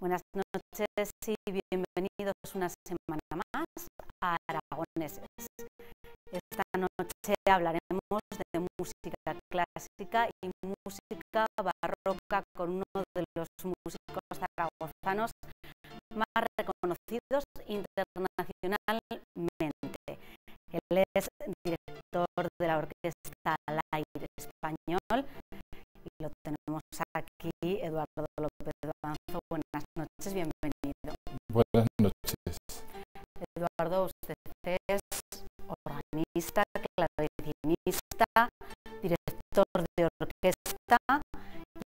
Buenas noches y bienvenidos una semana más a Aragoneses. Esta noche hablaremos de música clásica y música barroca con uno de los músicos zaragozanos más reconocidos internacionalmente. Él es director de la Orquesta al Aire Español y lo tenemos aquí, Eduardo López Manzo. Buenas noches, bienvenido. Buenas noches. Eduardo, usted es organista, clavecinista, director de orquesta,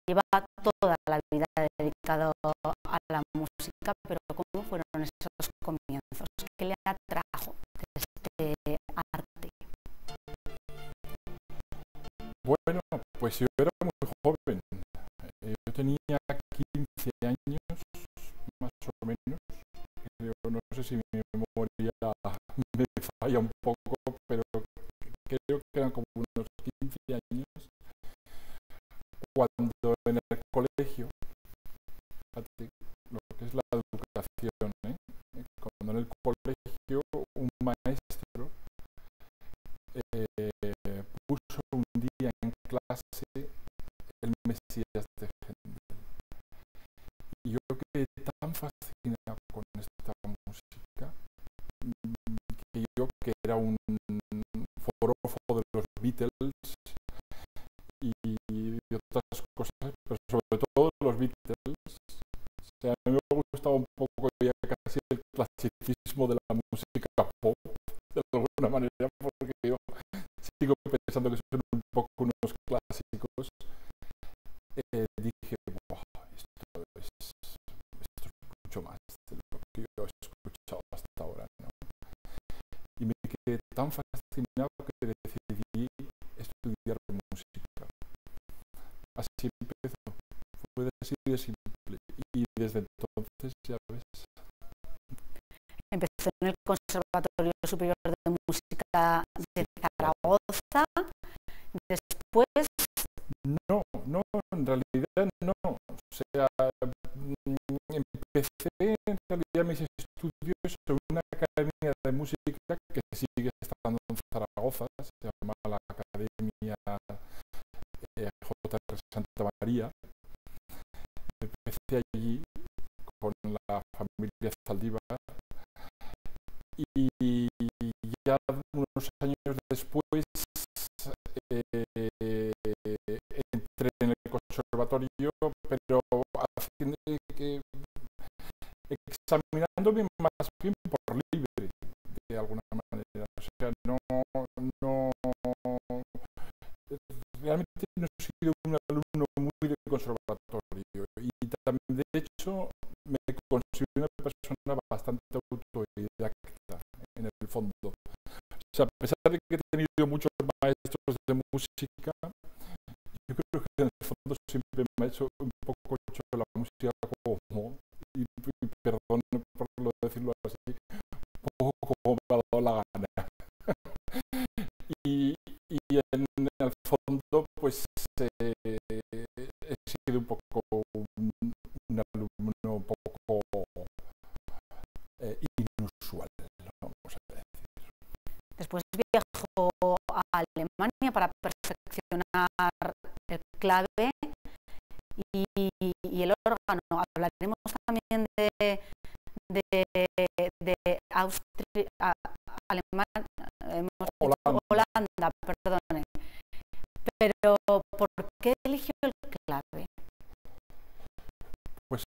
lleva toda la vida dedicado a la música, pero ¿cómo fueron esos comienzos? ¿Qué le atrajo de este arte? Bueno, pues yo era muy joven. Yo tenía 15 años, más o menos. No sé si mi memoria me falla un poco, pero creo que eran como unos 15 años cuando en el colegio, fíjate lo que es la educación, cuando en el colegio un maestro puso un día en clase el Mesías de Händel. Y yo quedé tan fascinado con esta música que yo, que era un forofo de los Beatles y otras cosas, pero sobre todo de los Beatles, o sea, a mí me gustaba un poco ya casi el clasicismo de la música pop, de alguna manera, porque yo sigo pensando que son un poco unos clásicos. Dije, wow, esto es mucho más de lo que yo he escuchado hasta ahora, ¿no? Y me quedé tan fascinado que decidí estudiar música. Así empezó, fue así de simple, y desde entonces, ya ves. Empezó en el Conservatorio Superior de Música de Zaragoza, después... No, en realidad no. O sea, empecé en realidad mis estudios en una academia de música que sigue estando en Zaragoza, se llama la Academia J.R. Santa María. Empecé allí con la familia Zaldívar y ya unos años después entré en el conservatorio, pero examinándome más bien por libre, de alguna manera. O sea, realmente no he sido un alumno muy de conservatorio y también, de hecho, me considero una persona bastante autodidacta en el fondo. O sea, a pesar de que he tenido muchos maestros de música, yo creo que en el fondo siempre me ha hecho un poco la música como, y perdón por decirlo así, un poco como me ha dado la gana. y en el fondo, pues he sido un poco un alumno un poco inusual, vamos a decir. Después viajó a Alemania para perfeccionar el clave y el órgano. Hablaremos también de Austria, Alemania, Holanda, perdone. Pero ¿por qué eligió el clave? Pues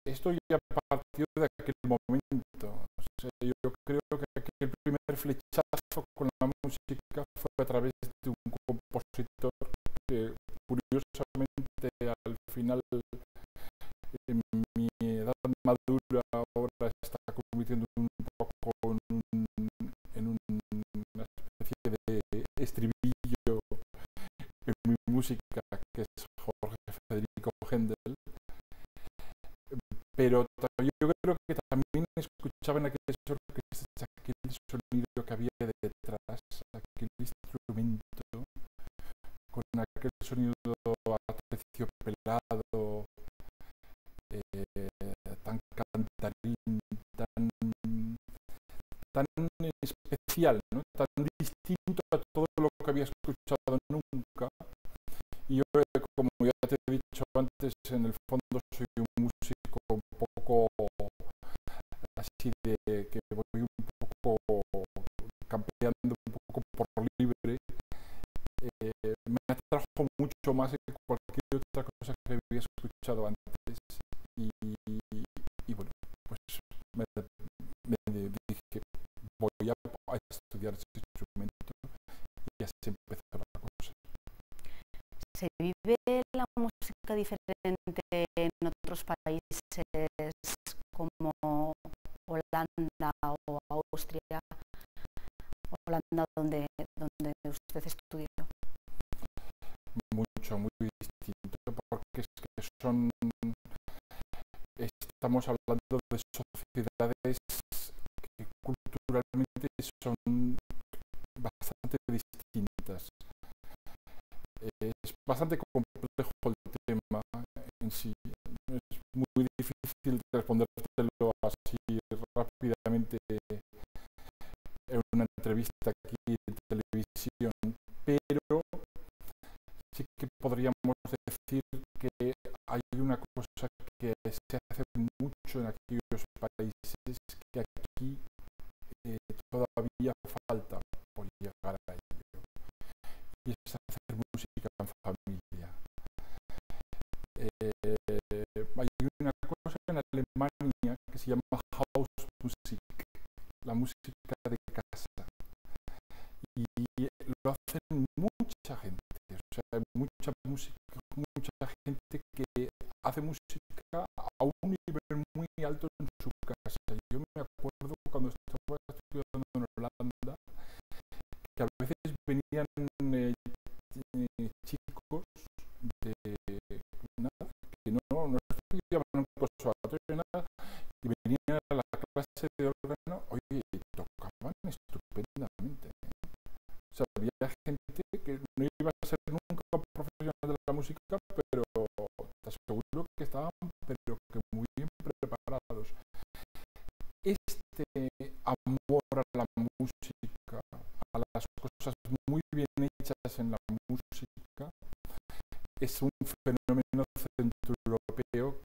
esto ya partió de aquel momento. O sea, yo creo que aquel primer flechazo con la música fue a través de un compositor que, curiosamente, al final, en mi edad madura, ahora está convirtiendo un poco en una especie de estribillo en mi música, que es Jorge Federico Händel. Pero yo creo que también escuchaba en aquellas orquestas aquel sonido que había detrás, aquel instrumento, con aquel sonido aterciopelado, tan especial, ¿no? Tan distinto a todo lo que había escuchado nunca. Y yo, como ya te he dicho antes, en el fondo soy un músico un poco así de que voy un poco campeando un poco por libre. Me atrajo mucho más que cualquier otra cosa que había escuchado antes. Y bueno, pues me dije, voy a estudiar ese instrumento y así empezó la cosa. ¿Se vive la música diferente en otros países como Holanda o Austria? Holanda, donde usted estudió. Mucho, muy distinto, porque es que estamos hablando de sociedades que culturalmente son bastante distintas. Es bastante complejo el tema en sí. Es muy difícil respondértelo así rápidamente en una entrevista aquí en televisión, pero sí que podríamos decir que hay una cosa que se hace mucho en aquellos países que aquí todavía falta por llegar a ello, y es hacer música en familia. Hay una cosa en Alemania que se llama House Music, la música de casa, y lo hacen mucha gente, o sea, hay mucha gente que hace música a un nivel muy alto en su casa. Yo me acuerdo cuando estaba estudiando en Holanda que a veces venían chicos de nada, que no estudiaban un conservatorio nada, y venían a la clase de órgano, oye, y tocaban estupendamente. O sea, había gente que no iba a ser nunca profesional de la música, pero te aseguro que estaban pero que muy bien preparados. Este amor a la música, a las cosas muy bien hechas en la música, es un fenómeno centroeuropeo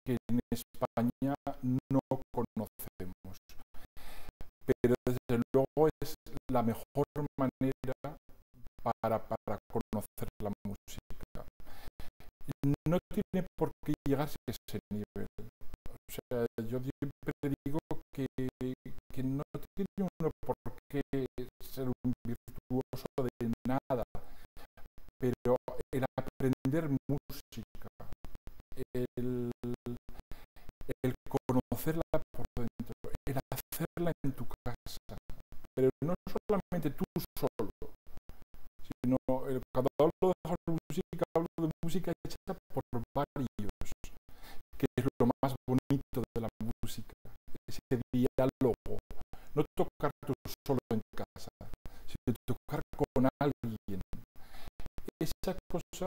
que en España no conocemos, pero desde luego es la mejor manera para conocer la música. No tiene por qué llegarse a ese nivel. O sea, yo siempre digo que no tiene uno por qué ser un virtuoso de nada, pero el aprender música, el conocerla por dentro, el hacerla en tu casa, pero no solamente tú solo, sino cuando hablo de house música, hablo de música hecha por varios, que es lo más bonito de la música, ese diálogo, no tocar tú solo en casa, sino tocar con alguien. Esa cosa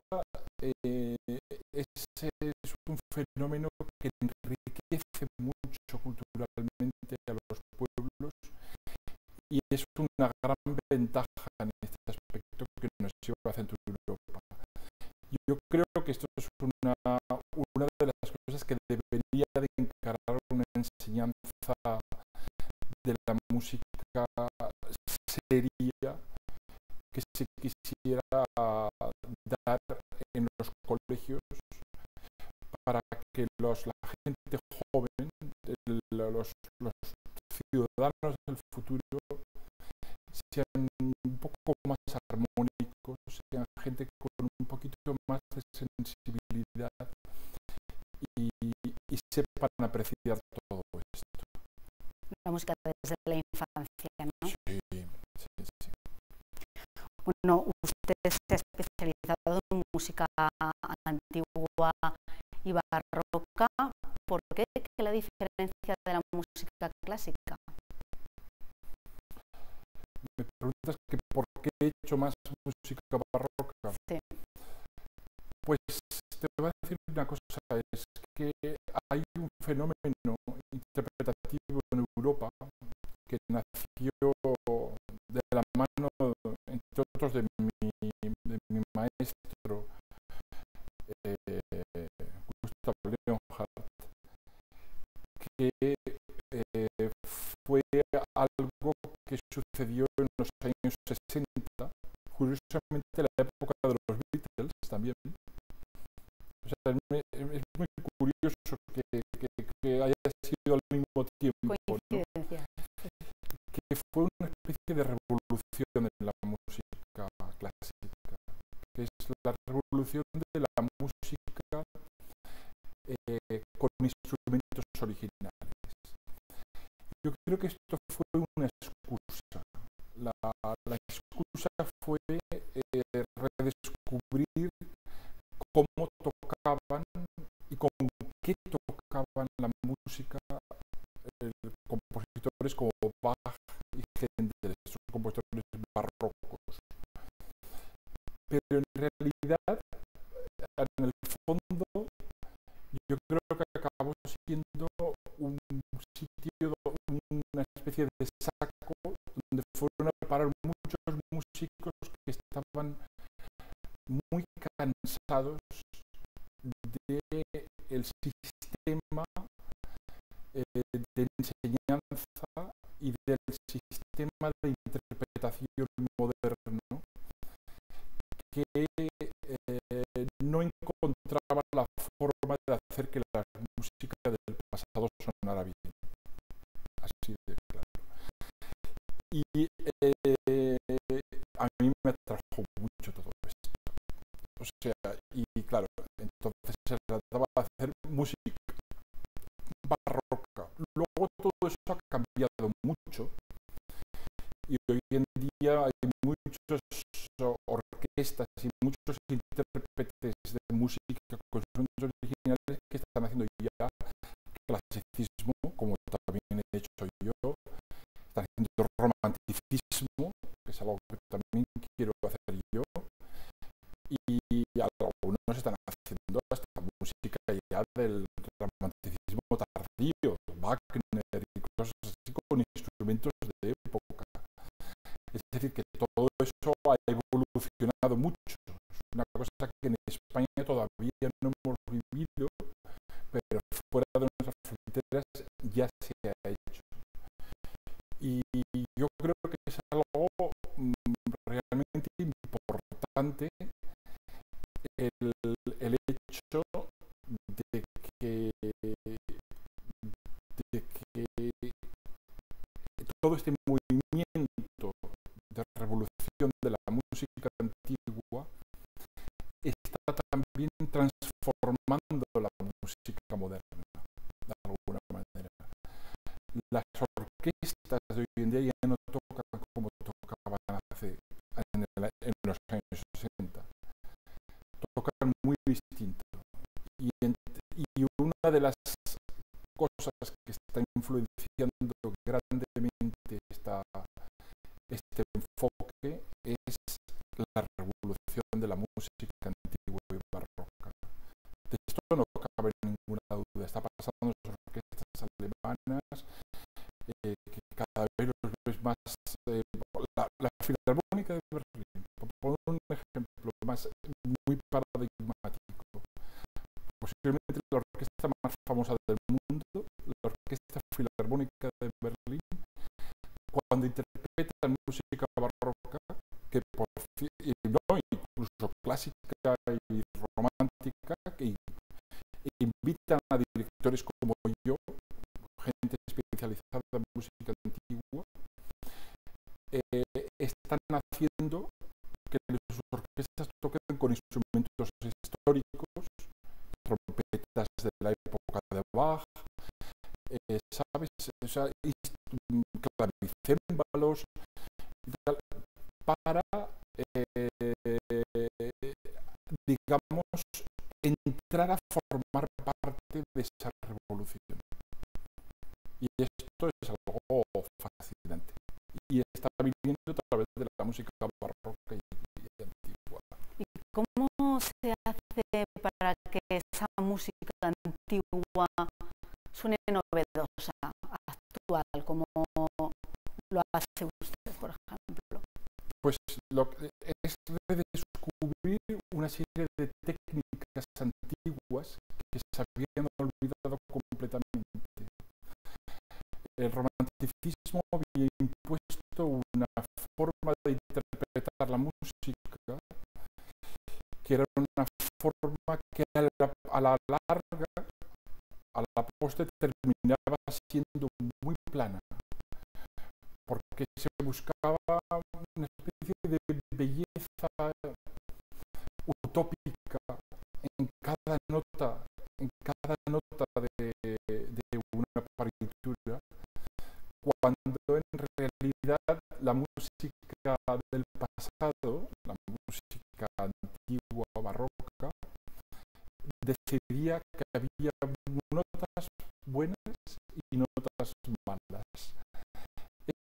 es un fenómeno que enriquece mucho culturalmente a los pueblos y es una gran ventaja en este aspecto que nos lleva a Centro Europa. Yo creo que esto es una de las cosas que debería de encarar una enseñanza de la música seria que se quisiera dar en los colegios para que la gente joven, los ciudadanos del futuro, sean un poco más armónicos, sean gente con un poquito más de sensibilidad y sepan apreciar todo esto. La música desde la infancia, ¿no? Sí. Bueno, usted se ha especializado en música antigua y barroca. ¿Por qué? ¿Qué es la diferencia de la música clásica? Me preguntas que por qué he hecho más música barroca. Sí. Pues te voy a decir una cosa, es que hay un fenómeno interpretativo en Europa que nació nació de la mano, entre otros, de mi maestro, Gustav Leonhardt, que fue algo que sucedió en los años 60, curiosamente la época de los Beatles también. O sea, es muy curioso que haya sido al mismo tiempo, ¿no? Que fue una especie de revolución en la música clásica, que es la revolución de la música con instrumentos originales. Yo creo que esto fue una excusa. La excusa fue redescubrir cómo tocaban y con qué tocaban la música compositores como Bach y Händel, son compositores barrocos. Pero en realidad, en el fondo, yo creo que acabó siendo un sitio, una especie de saco donde fueron a parar muchos músicos que estaban muy cansados del sistema de enseñanza y del sistema de interpretación moderno, que no encontraba la forma de hacer que la música del pasado sonara bien. Así de claro. Y a mí me atrajo mucho todo esto. O sea, y claro, entonces se trataba de hacer música barroca. Luego todo eso ha cambiado mucho y hoy en día hay muchas orquestas y muchos intérpretes de música con instrumentos originales que están haciendo ya clasicismo, como también he hecho yo, están haciendo romanticismo, que es algo que también quiero hacer yo, y algunos están haciendo hasta música ya del romanticismo tardío, Wagner y cosas así con instrumentos de época. Es decir, que todo eso ha evolucionado mucho. Es una cosa que en España todavía no hemos vivido, pero fuera de nuestras fronteras ya se ha hecho. Y yo creo que es algo realmente importante el hecho de que todo este movimiento de revolución de la música antigua está también transformando la música moderna, de alguna manera. Las orquestas de hoy en día ya no tocan como tocaban en los años 60. Tocan muy distinto. Y una de las cosas que está influenciando grandemente este enfoque es la revolución de la música antigua y barroca. De esto no cabe ninguna duda. Está pasando en las orquestas alemanas, que cada vez los ves más. La Filarmónica de Berlín, por poner un ejemplo más muy paradigmático, posiblemente la orquesta más famosa del mundo, la Orquesta Filarmónica de Berlín, cuando interpretan música barroca, que incluso clásica y romántica, que invitan a directores como yo, gente especializada en música antigua, están haciendo que las orquestas toquen con instrumentos históricos, trompetas de la época de Bach, ¿sabes? O sea, clavicémbalos y tal, para, digamos, entrar a formar parte de esa revolución. Y esto es algo fascinante. Y está viniendo a través de la música barroca y antigua. ¿Y cómo se hace para que esa música antigua suene novedosa, actual, como lo hace usted, por ejemplo? Pues lo que es redescubrir una serie de técnicas antiguas que se habían olvidado completamente. El romanticismo había impuesto una forma de interpretar la música que era una forma que a la larga, a la postre, terminaba siendo muy plana, porque se buscaba una especie de belleza utópica en cada nota de una partitura, cuando en realidad la música del pasado, la música antigua barroca, decidía que había notas buenas y notas malas.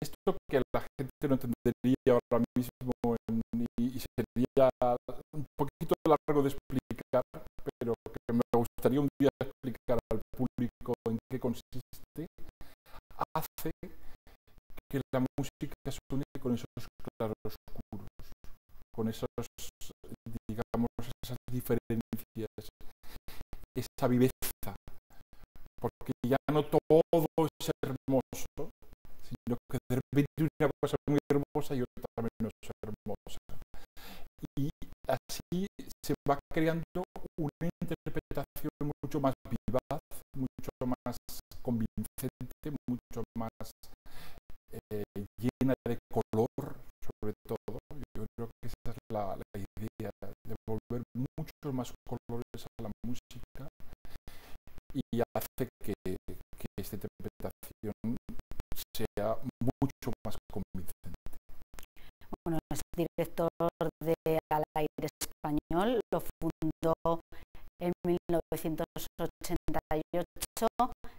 Esto que la gente no entendería ahora mismo y sería un poquito largo de explicar, pero que me gustaría un día explicar al público en qué consiste, hace que la música suene con esos claroscuros, con esos, digamos, esas diferencias, esa viveza, porque ya no todo es hermoso, sino que de repente una cosa muy hermosa y otra menos hermosa. Y así se va creando una interpretación mucho más vivaz, mucho más convincente, mucho más llena de color, sobre todo. Yo creo que esa es la idea, de volver muchos más colores a la música, y hace que esta interpretación sea mucho más convincente. Bueno, es director de Al Aire Español, lo fundó en 1988,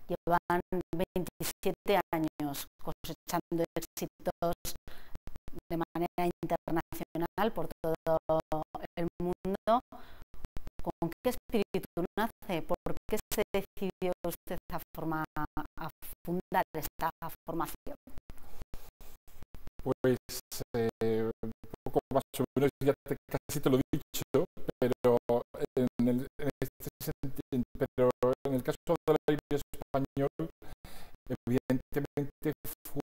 llevan 27 años cosechando éxitos de manera internacional por todo el mundo. ¿Con qué espíritu nace? ¿Por qué se decidió usted a fundar esta formación? Pues un poco más o menos ya casi te lo he dicho, pero pero en el caso del Aire Español, evidentemente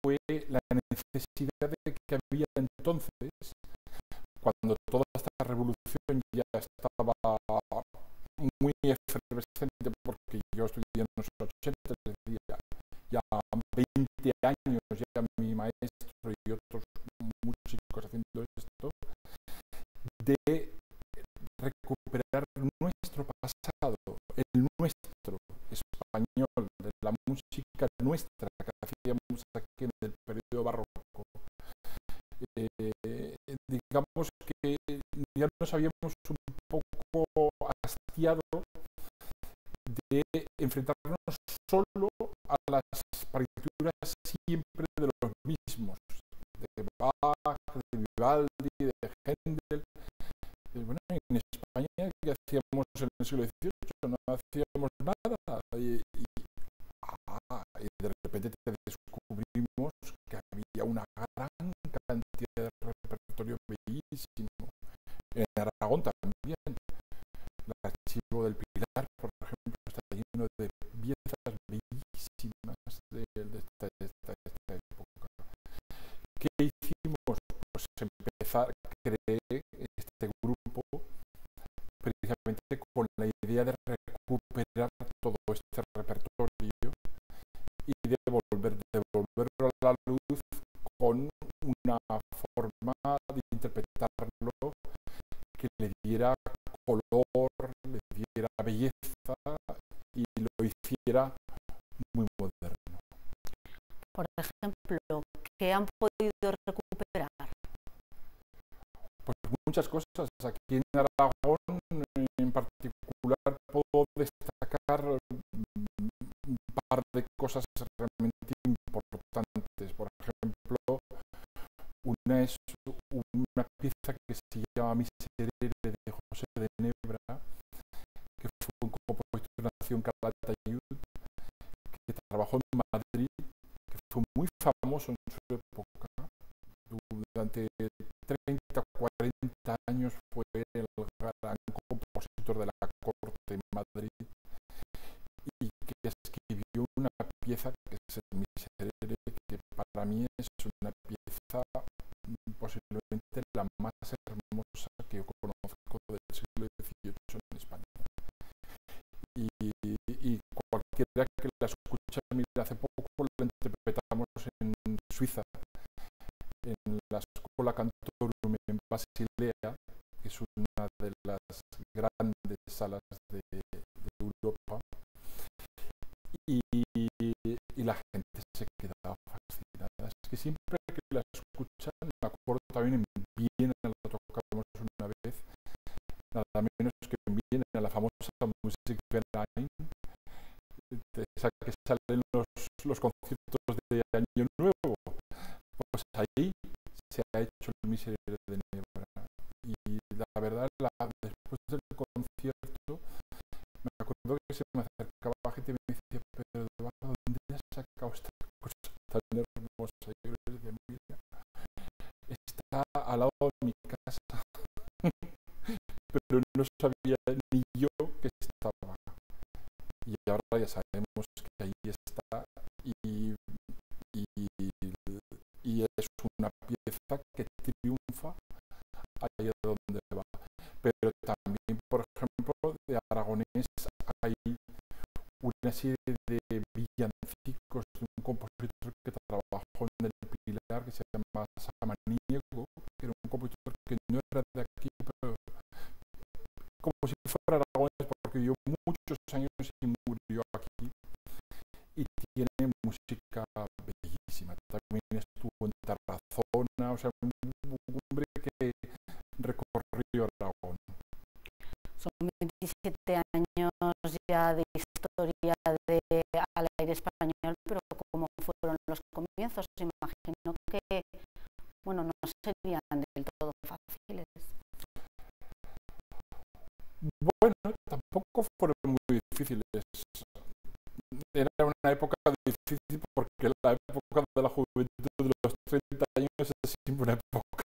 fue la necesidad que había entonces, cuando toda esta revolución ya estaba muy efervescente, porque yo estudié en los 80, es decir, ya 20 años ya mi maestro y otros músicos haciendo esto, de recuperar nuestro pasado, el nuestro español, de la música nuestra que hacíamos aquí en el periodo barroco. Digamos que ya nos habíamos un poco hastiado de enfrentarnos solo a las partituras siempre de los mismos, de Bach, de Vivaldi, de Händel. Bueno, en España, ¿qué hacíamos en el siglo XVIII? No hacíamos nada. Y de repente descubrimos que había una gran cantidad de repertorio bellísimo. En Aragón también. El archivo del Pilar, por ejemplo, está lleno de piezas bellísimas de esta época. ¿Qué hicimos? Pues empezar a crear este grupo precisamente con la idea de recuperar todo este repertorio y de devolverlo a la luz con una forma de interpretarlo que le diera color, le diera belleza y lo hiciera muy moderno. Por ejemplo, ¿qué han podido recuperar? Pues muchas cosas. Aquí en Aragón, en particular, puedo destacar un par de cosas realmente importantes. Por ejemplo, una es una pieza que se llama Miserere de José de Nebra, que fue un compositor de nación Calatayud, que trabajó en Madrid, que fue muy famoso en su época, años fue el gran compositor de la corte en Madrid y que escribió una pieza que es el Miserere, que para mí es una pieza posiblemente la más hermosa que yo conozco del siglo XVIII en España. Y cualquiera que la escuche, mira, hace poco la interpretamos en Suiza, en la Escuela Cantorum en Basilea, que es una de las grandes salas de Europa, y la gente se queda fascinada. Es que siempre que la escuchan, me acuerdo también en Viena, la tocamos una vez, nada menos que en Viena, la famosa Musikverein, esa que salen los conciertos de Año Nuevo. Pues ahí se ha hecho el Miserere de Nebra. Y la verdad, después del concierto, me acuerdo que se me acercaba gente y me decía, pero Eduardo, ¿dónde has sacado esta cosa tan hermosa? Y yo les decía, mira, está al lado de mi casa, pero no sabía ni yo que estaba. Y ahora ya sabemos que ahí está y es una pieza que triunfa ahí donde va. Pero también, por ejemplo, de Aragonés hay una serie de villancicos de un compositor que trabajó en el Pilar que se llama Samaniego, que era un compositor que no era de aquí, pero como si fuera Aragonés, porque vivió muchos años y murió aquí, y tiene música bellísima. También estuvo en Tarazona, o sea, un hombre que recorrió Aragón. Son 27 años ya de historia al aire español, pero ¿cómo fueron los comienzos? Imagino que, bueno, no serían del todo fáciles. Bueno, tampoco fueron muy difíciles. Era una época difícil porque la época de la juventud de los 30 años es siempre una época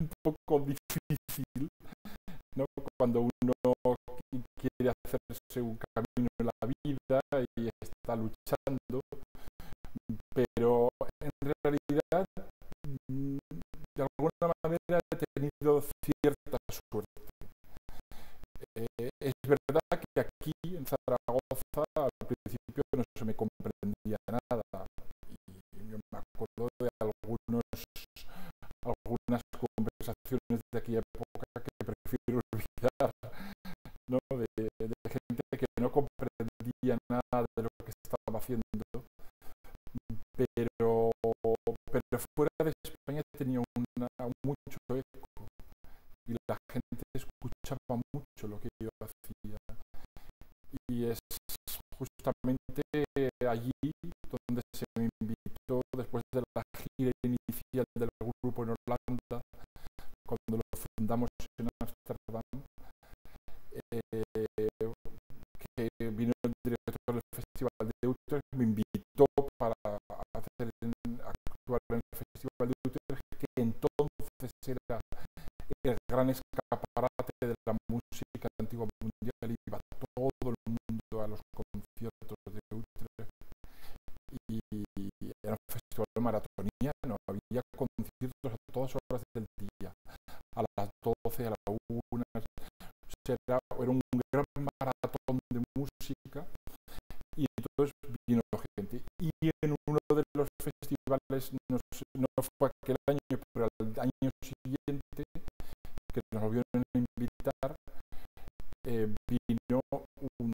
un poco difícil, ¿no? Cuando uno quiere hacerse un camino en la vida y está luchando, pero en realidad de alguna manera he tenido cierta suerte. Es verdad que aquí en Zaragoza al principio no se me comprendía nada y yo me acuerdo de algunas conversaciones de aquella época que prefiero olvidar, ¿no? de gente que no comprendía nada de lo que estaba haciendo, pero fuera de España tenía mucho eco y la gente escuchaba mucho lo que yo hacía, y es justamente allí donde se me invitó, después de la gira inicial del grupo en Holanda, cuando lo fundamos en Ámsterdam, que vino el director del Festival de Utrecht, me invitó para actuar en el Festival de Utrecht, que entonces era el gran escaparate de la música antigua mundial, iba todo el mundo a los conciertos de Utrecht y era un festival maratoniano, había conciertos a todas horas del día, a las 12, a la 1, o sea, era un gran maratón de música, y entonces vino gente. Y en uno de los festivales, no fue aquel año, pero al año siguiente, que nos volvieron a invitar, vino un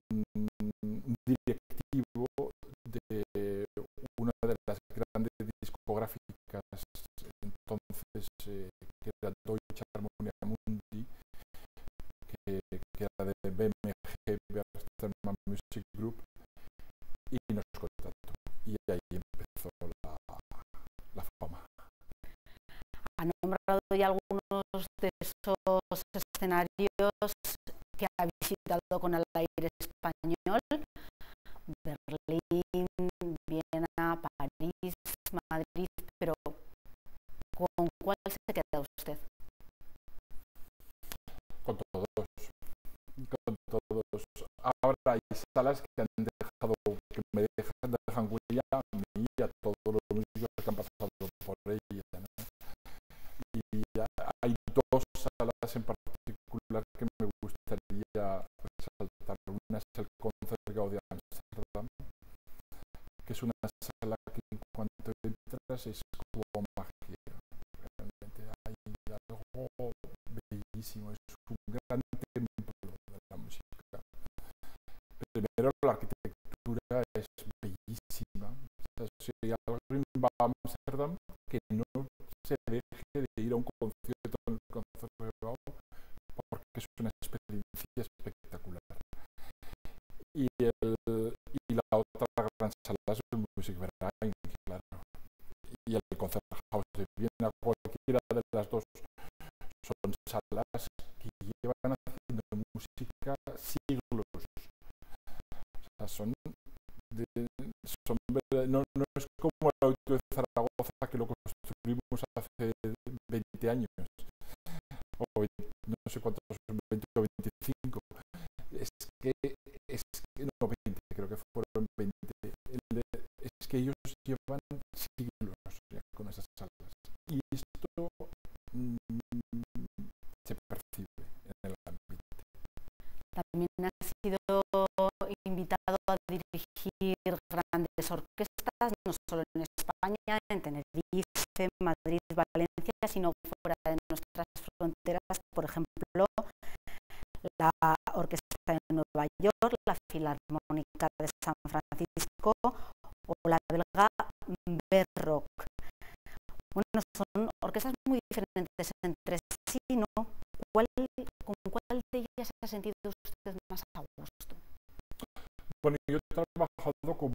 directivo de una de las grandes discográficas entonces, que era Deutsche Harmonia Mundi, que era de BMG, Bertelsmann Music Group, y nos contactó. Y ahí empezó la fama. ¿Ha nombrado ya algunos de esos escenarios que ha visitado con el aire español? Berlín, Viena, París, Madrid, pero ¿con cuál se queda usted? hay salas que han dejado, que me dejan huella a mí y a todos los músicos que han pasado por ella, ¿no? Y hay dos salas en particular que me gustaría resaltar. Una es el Concertgebouw de Ámsterdam, que es una sala que en cuanto entras es como magia. Realmente hay algo bellísimo, es un gran templo de la música. Primero, la arquitectura es bellísima. O sea, si alguien va a Ámsterdam, que no se deje de ir a un concierto en el Concertgebouw, porque es una experiencia espectacular. Y la otra gran sala es el Musikverein, claro. Y el Concerthaus de Viena, cualquiera de las dos, son salas que llevan haciendo música siglos. O sea, no es como el Auditorio de Zaragoza, que lo construimos hace 20 años, o no sé cuántos son, 20 o 25. Es que no, 20, creo que fueron 20. Es que ellos llevan siglos ya con esas salas. Y esto se percibe en el ambiente. También has sido invitado a dirigir grandes orquestas, no solo en España, en Tenerife, Madrid, Valencia, sino fuera de nuestras fronteras. Por ejemplo, la Orquesta de Nueva York, la Filarmónica de San Francisco o la belga Berrock. Bueno, son orquestas muy diferentes entre sí, ¿no? ¿Con cuál de ellas se ha sentido usted más a gusto? Bueno, yo he trabajado con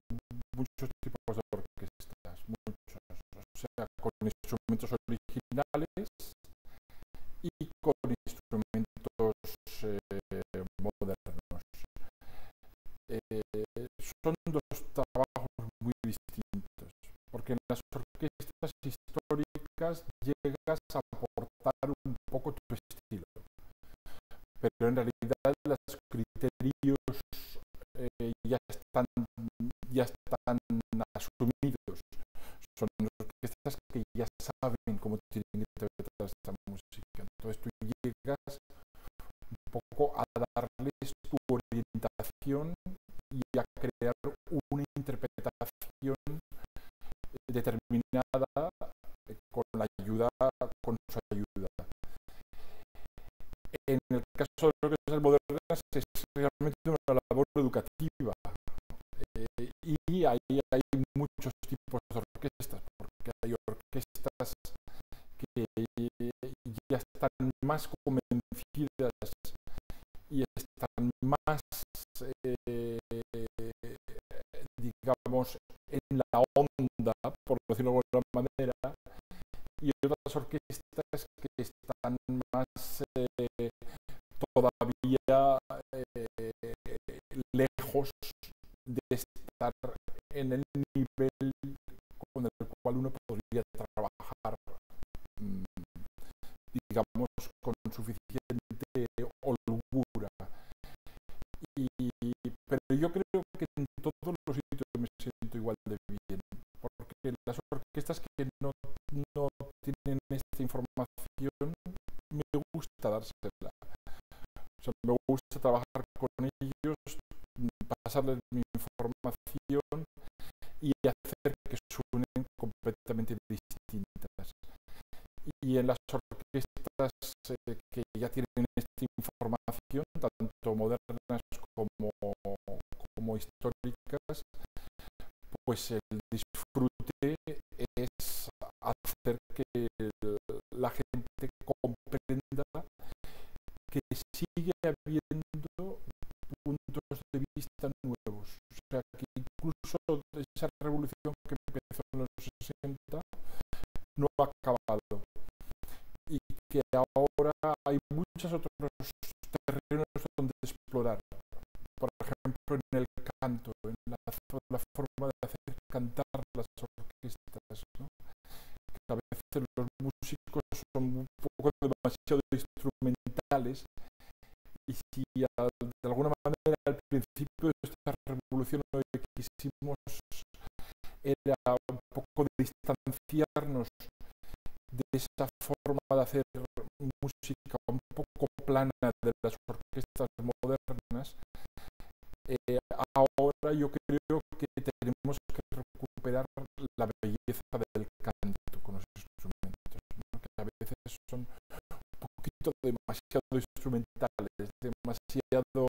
muchos tipos de orquestas, muchos, o sea, con instrumentos originales y con instrumentos modernos. Son dos trabajos muy distintos, porque en las orquestas históricas llegas a aportar un poco tu estilo, pero en realidad los criterios ya están asumidos. Son orquestas que ya saben cómo tienen que interpretar esta música. Entonces tú llegas un poco a darles tu orientación y a crear una interpretación determinada con su ayuda. En el caso de lo que es el modernas es realmente una labor educativa, y ahí hay muchos tipos de orquestas, porque hay orquestas que ya están más convencidas y están más, digamos, en la onda, por decirlo de alguna manera, y otras orquestas que están más todavía lejos de estar en el nivel con el cual uno podría trabajar, digamos, con suficiente holgura. Pero yo creo que en todos los sitios me siento igual de bien, porque las orquestas que no tienen esta información, me gusta dársela. O sea, me gusta trabajar con ellos, pasarles mi información y hacer que suenen completamente distintas. Y en las orquestas que ya tienen esta información, tanto modernas como históricas, pues el disfrute es hacer que la gente comprenda que sigue habiendo puntos de vista nuevos. O sea, que incluso esa revolución que empezó en los 60 no ha acabado. Y que ahora hay muchos otros terrenos donde explorar. Por ejemplo, en el canto, en la forma de hacer cantar las orquestas, ¿no? Que a veces los músicos son un poco demasiado instrumentales, y si de alguna manera al principio principio de esta revolución lo que quisimos era un poco distanciarnos de esa forma de hacer música un poco plana de las orquestas modernas. Ahora yo creo que tenemos que recuperar la belleza del canto con los instrumentos, ¿no? Que a veces son un poquito demasiado instrumentales, demasiado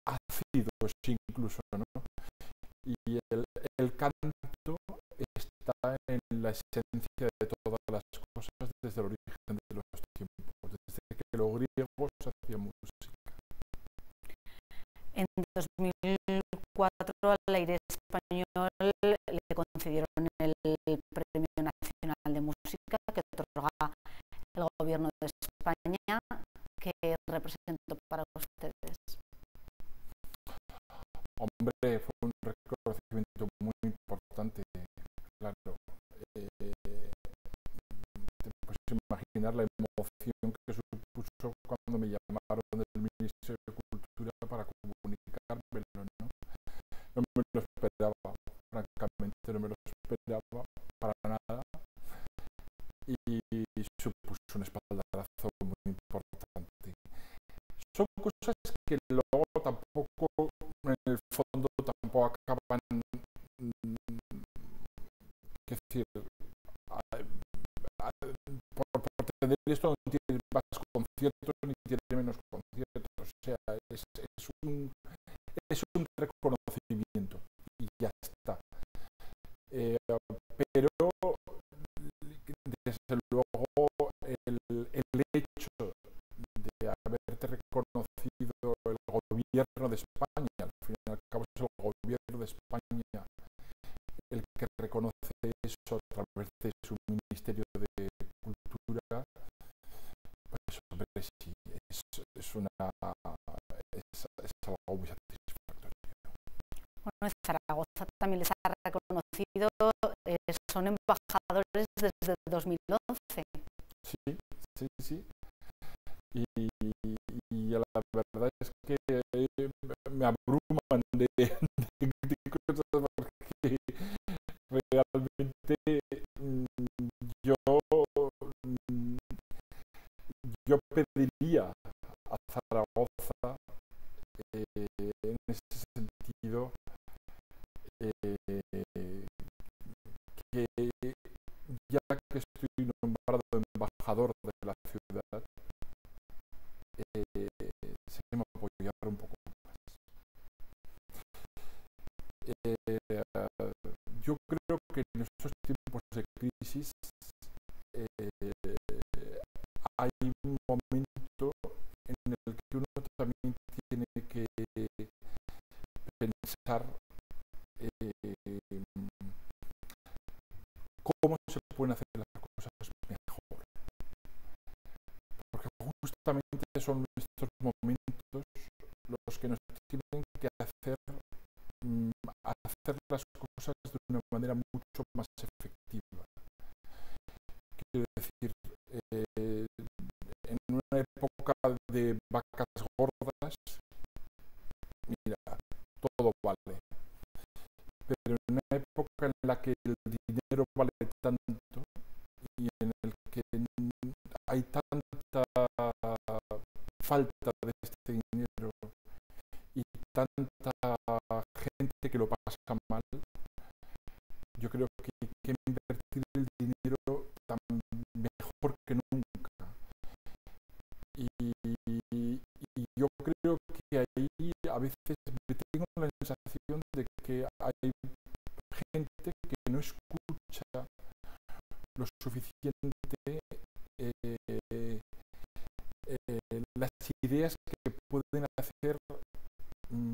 ácidos incluso, ¿no? Y el canto está en la esencia de todas las cosas desde el origen de los tiempos, desde que los griegos hacían música. En 2004 al aire español le concedieron el Premio Nacional de Música que otorga el Gobierno de España. ¿Qué representó para ustedes? Hombre, fue un reconocimiento muy importante, claro. Te puedes imaginar la emoción que supuso cuando me llamaron del Ministerio de Cultura para comunicármelo, ¿no? No me lo esperaba, francamente no me lo esperaba para nada, y supuso un espaldarazo muy importante. Son cosas que luego tampoco, en el fondo, tampoco acaban, es decir, por tener esto no tiene más conciertos ni tiene menos conciertos, o sea, es un reconocimiento y ya está. Pero desde luego el hecho de haberte reconocido el Gobierno de España, al fin y al cabo es el Gobierno de España el que reconoce eso a través de su Ministerio de Cultura, pues hombre, sí, es algo muy satisfactorio. Bueno, en Zaragoza también les ha reconocido, son embajadores desde 2011. Sí, sí, sí. Y la verdad es que me abruman de cosas porque realmente yo pediría a Zaragoza en ese sentido que ya que estoy nombrado embajador de la ciudad, se me apoyar un poco más. Yo creo que en estos tiempos de crisis hay un momento en el que uno también tiene que pensar cómo se pueden hacer las cosas mejor. Porque justamente son estos momentos los que nos tienen que hacer las cosas de una manera mucho más efectiva. Quiero decir, en una época de vacas gordas, mira, todo vale. Pero en una época en la que el dinero vale tanto y en el que hay tanta falta de este dinero y tanta gente que lo pasa mal, yo creo que hay que invertir el dinero tan mejor que nunca. Y yo creo que ahí a veces me tengo la sensación de que hay gente que no escucha lo suficiente las ideas que pueden hacer de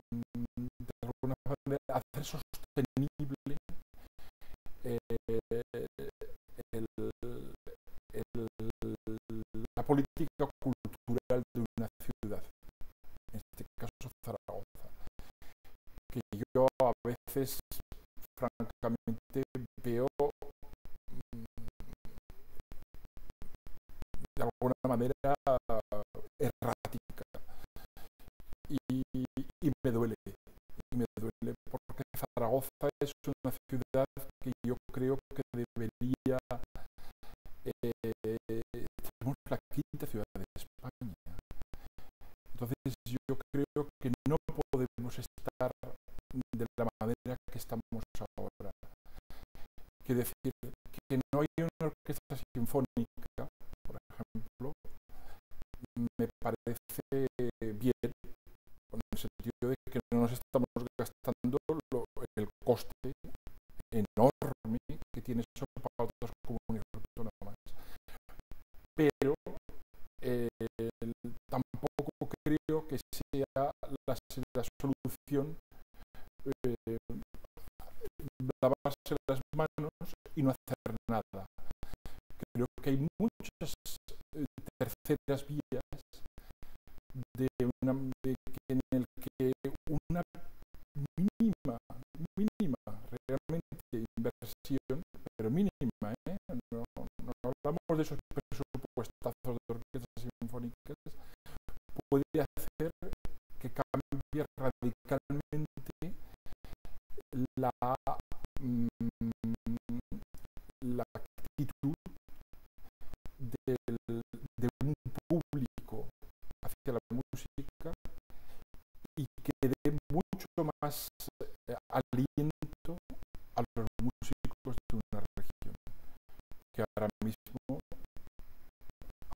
alguna manera hacer sostenible la política cultural de una ciudad, en este caso Zaragoza, que yo a veces francamente veo de alguna manera errática y me es una ciudad que yo creo que debería, somos la quinta ciudad de España. Entonces yo creo que no podemos estar de la manera que estamos ahora. Quiero decir que no hay una orquesta sinfónica, por ejemplo, me parece bien, en el sentido de que no nos estamos gastando el coste enorme que tiene eso para otras comunidades autónomas. Pero tampoco creo que sea la solución lavarse las manos y no hacer nada. Creo que hay muchas terceras vías en el que una mínima realmente inversión, pero mínima, no hablamos de esos presupuestazos de orquestas sinfónicas, puede hacer que cambie radicalmente la actitud de un público hacia la música y que dé mucho más aliento a los músicos de una región, que ahora mismo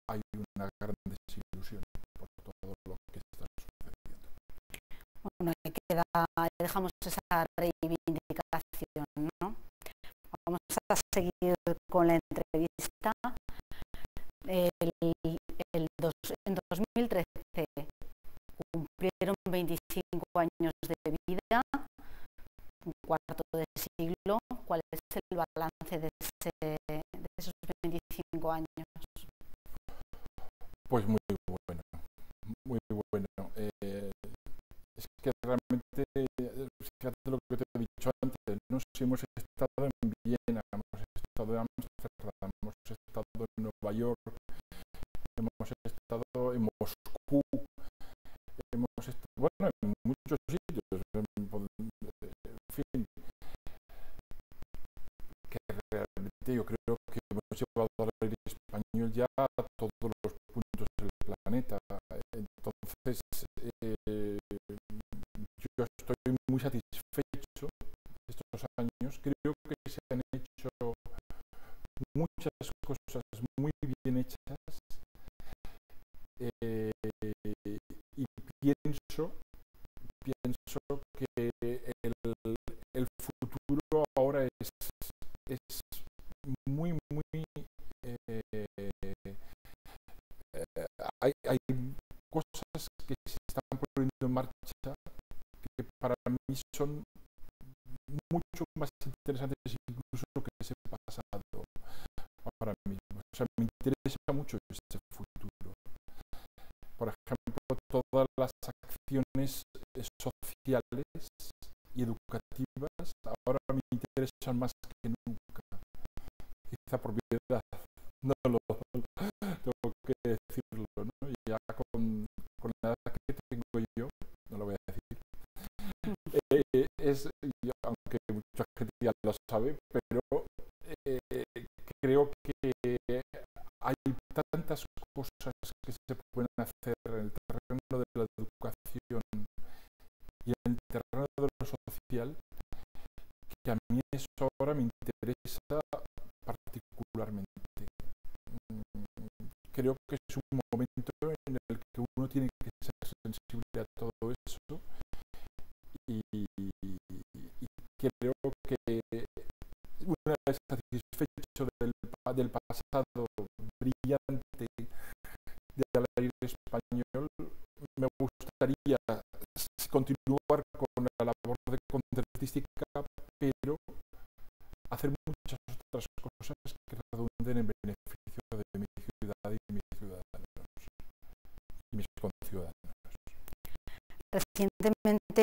hay una gran desilusión por todo lo que está sucediendo. Bueno, dejamos esa reivindicación, ¿no? Vamos a seguir con la entrevista. En 2013 cumplieron 25 años de vida, un cuarto de siglo. ¿Cuál es el balance de esos 25 años? Pues muy bueno, muy bueno. Es que realmente, fíjate lo que te he dicho antes, ¿no? Si hemos estado en Viena, hemos estado en Ámsterdam, hemos estado en Nueva York, hemos estado en Moscú, hemos estado, bueno, en muchos sitios, en fin, que realmente yo creo que hemos llevado al aire español ya a todos los puntos del planeta. Entonces, yo estoy muy satisfecho de estos años. Creo que se han hecho muchas cosas muy bien hechas y pienso que el futuro ahora es muy hay cosas que se están poniendo en marcha que para mí son mucho más interesantes incluso que ese pasado ahora mismo. O sea, me interesa mucho este futuro. Por ejemplo, todas las acciones sociales y educativas ahora me interesan más que nunca. Quizá por mi edad, no lo tengo que decirlo, ¿no? Y ya con la edad que tengo yo, no lo voy a decir, aunque mucha gente ya lo sabe, pero creo que hay tantas cosas que se pueden hacer en el terreno de la educación y en el terreno de lo social que a mí eso ahora me interesa particularmente. Creo que es un momento en el que uno tiene que ser sensible a todo eso y creo que una vez satisfecho del pasado brillante del aire español, me gustaría continuar con la labor de concertística, pero hacer muchas otras cosas que redunden en beneficio de mi ciudad y mis ciudadanos y mis conciudadanos. Recientemente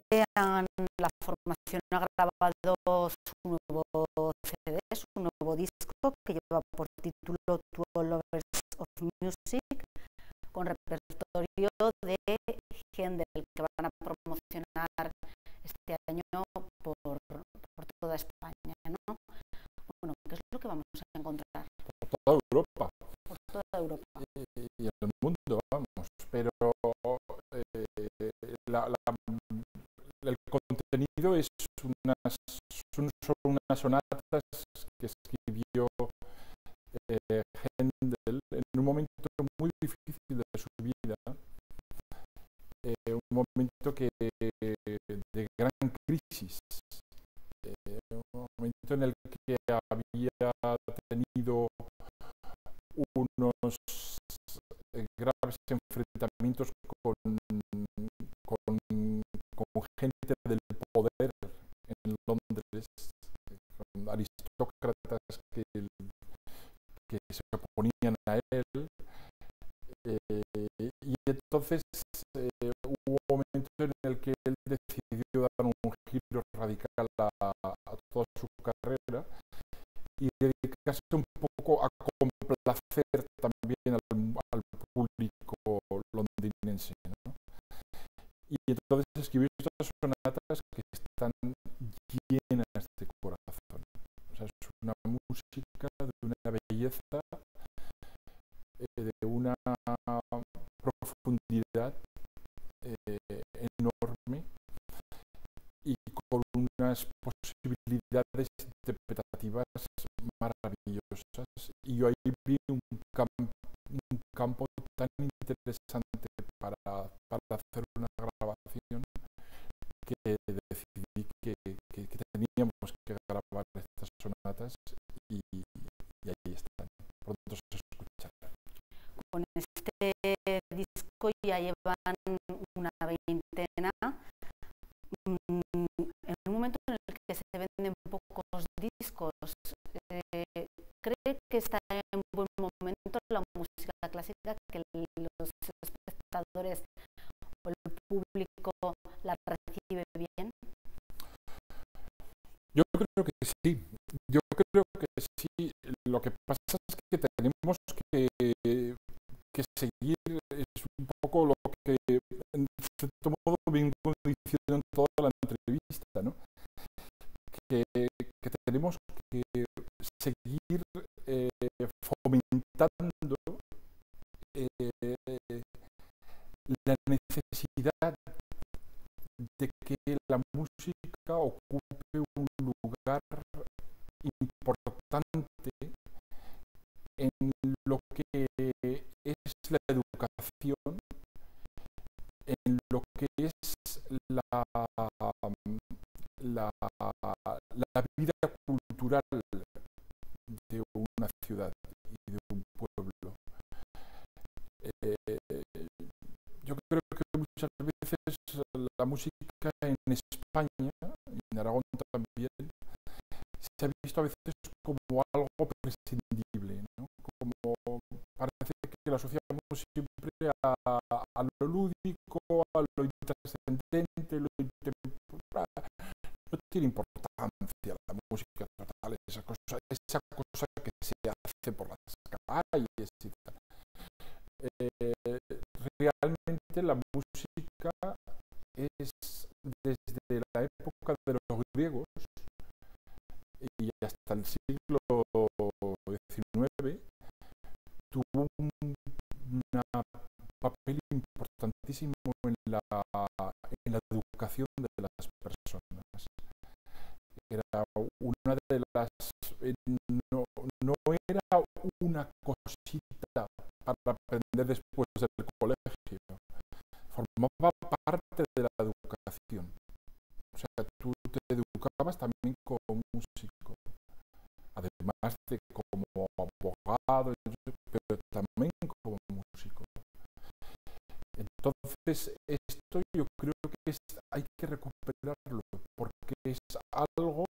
la formación ha grabado su nuevo CD, su nuevo disco que lleva por título To All Lovers of Music, con repertorio de Händel que van a promocionar este año por toda España. oído son unas sonatas que escribió Händel en un momento muy difícil de su vida, un momento de gran crisis, un momento en el que había tenido unos graves enfrentamientos con gente del poder en Londres, con aristócratas que se oponían a él, y entonces hubo un momento en el que él decidió dar un giro radical a toda su carrera y dedicarse un poco a complacer también al público londinense, ¿no? Y entonces escribió estas sonatas que están llenas de corazón. O sea, es una música de una belleza, de una profundidad enorme y con unas posibilidades interpretativas maravillosas. Y yo ahí vi un campo tan interesante para hacer una grabación que decidí que teníamos que grabar estas sonatas y ahí están. Pronto se escucharán. Con este disco ya llevan una veintena. En un momento en el que se venden pocos discos, ¿cree que está en buen momento la música clásica, que los espectadores o el público la recibe bien? Yo creo que sí. Yo creo que sí. Lo que pasa es que tenemos que seguir, es un poco lo que en cierto modo vengo diciendo en toda la entrevista, ¿no? Que tenemos que seguir fomentando la necesidad de que la música ocupe un lugar importante en lo que es la educación, en lo que es la vida cultural de una ciudad y de un pueblo. Yo creo que muchas veces la música en España, y en Aragón también, se ha visto a veces como algo prescindible, ¿no? Como parece que lo asociamos siempre a lo lúdico, a lo intrascendente, no tiene importancia la música total, esa cosa que se hace por las calles y tal. Realmente la música es, desde la época de los griegos y hasta el siglo XIX, tuvo un papel importantísimo en la educación de las personas. Era una de las... no era una cosita para aprender después del colegio. Formaba parte de la educación. O sea, tú te educabas también como músico, además de como abogado, pero también como músico. Entonces, esto yo creo que hay que recuperarlo, porque es algo,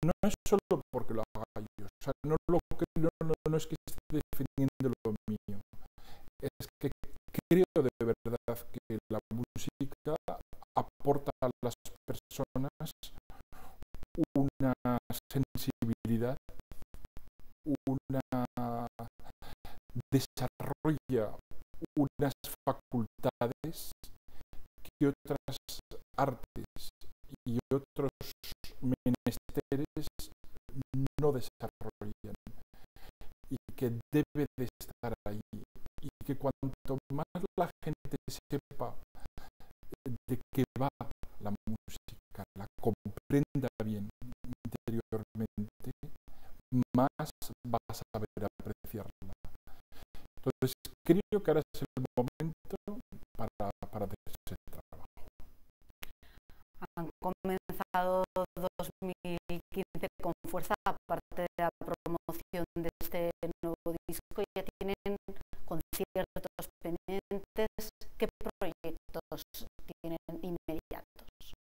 no es solo porque lo haga yo, o sea, no es que esté defendiendo lo mío, es que creo de verdad que la música aporta a las personas una sensibilidad, desarrolla unas facultades que otras artes y otros menesteres no desarrollan, y que debe de estar ahí, y que cuanto más la gente sepa de qué va la música, comprenda bien interiormente, más vas a saber apreciarla. Entonces, creo que ahora es el momento para hacer ese trabajo. Han comenzado 2015 con fuerza, aparte de la promoción de este nuevo disco, ya tienen conciertos pendientes. ¿Qué proyectos tienen inmediatos?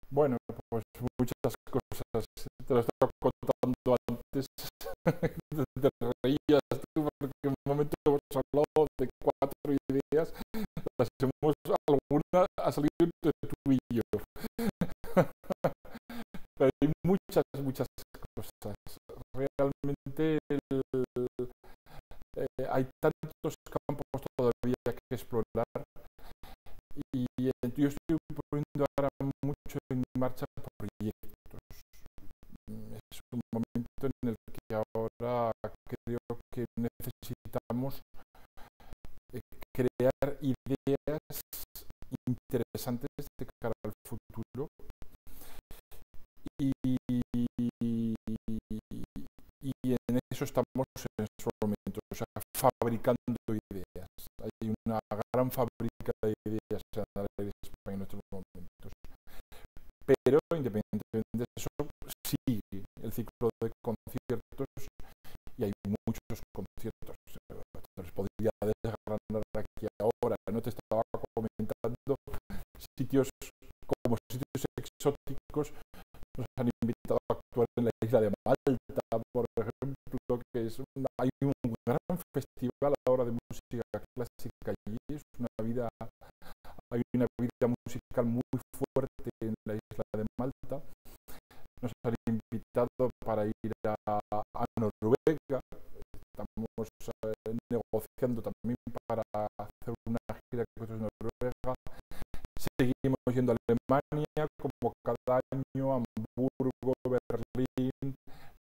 Bueno, pues muchas cosas. Te lo estaba contando antes. Te reías tú porque en un momento hemos hablado de 4 ideas. Las hemos, alguna ha salido entre tú y yo. Pero hay muchas cosas. Realmente hay tantos campos todavía que explorar y yo estoy poniendo ahora mucho en marcha proyectos. Es un momento en el que ahora creo que necesitamos crear ideas interesantes de cara al futuro y en eso estamos en estos momentos, o sea, fabricando ideas. Hay una gran fábrica de ideas en Alegre España en estos momentos. Pero independientemente de eso, sigue el ciclo de conciertos y hay muchos conciertos. Te los podría desgranar aquí ahora. No te estaba comentando sitios como sitios exóticos. Nos han invitado a actuar en la isla de Malta, por ejemplo, que hay un gran festival ahora de música clásica allí. Hay una vida musical muy fuerte en la isla de Malta. Nos han invitado para ir a Noruega. Estamos negociando también para hacer una gira con Noruega. Seguimos yendo a Alemania como cada año, Hamburgo, Berlín,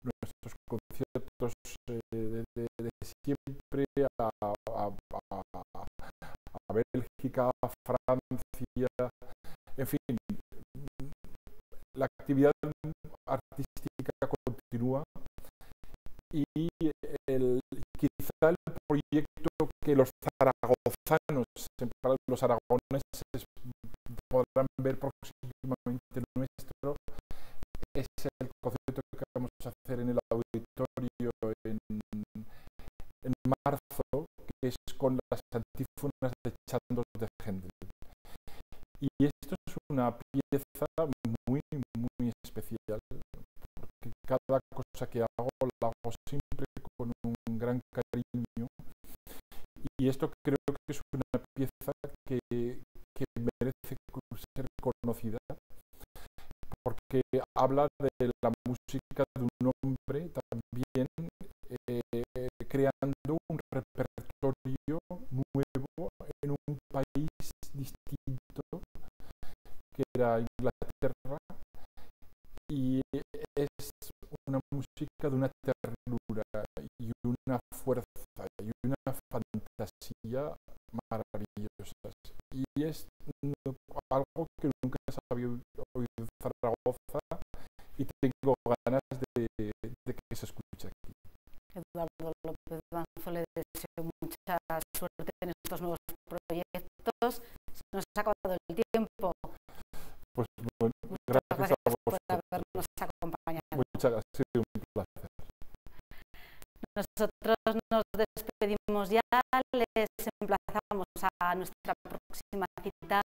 nuestros conciertos de siempre a Bélgica, a Francia, en fin, la actividad artística continúa y quizá el proyecto que los zaragozanos, los aragoneses, podrán ver próximamente nuestro es el concierto que vamos a hacer en el auditorio en marzo, que es con las antífonas de Chandos de Händel. Y esto es una pieza muy especial, porque cada cosa que hago la hago siempre con un gran cariño. Y esto creo que es una pieza que merece ser conocida, porque habla de la música de un hombre también creando un repertorio nuevo en un país distinto, que era Inglaterra, y es una música de una ternura y una fuerza y una fantasía maravillosas. Y es algo que nunca había oído en Zaragoza y tengo ganas de que se escuche aquí. Eduardo López Banzo, le deseo mucha suerte en estos nuevos proyectos. Se nos ha acabado el tiempo. Pues bueno, gracias a vosotros por habernos acompañado. Muchas gracias, ha sido un placer. Nosotros nos despedimos ya, les emplazamos a nuestra próxima cita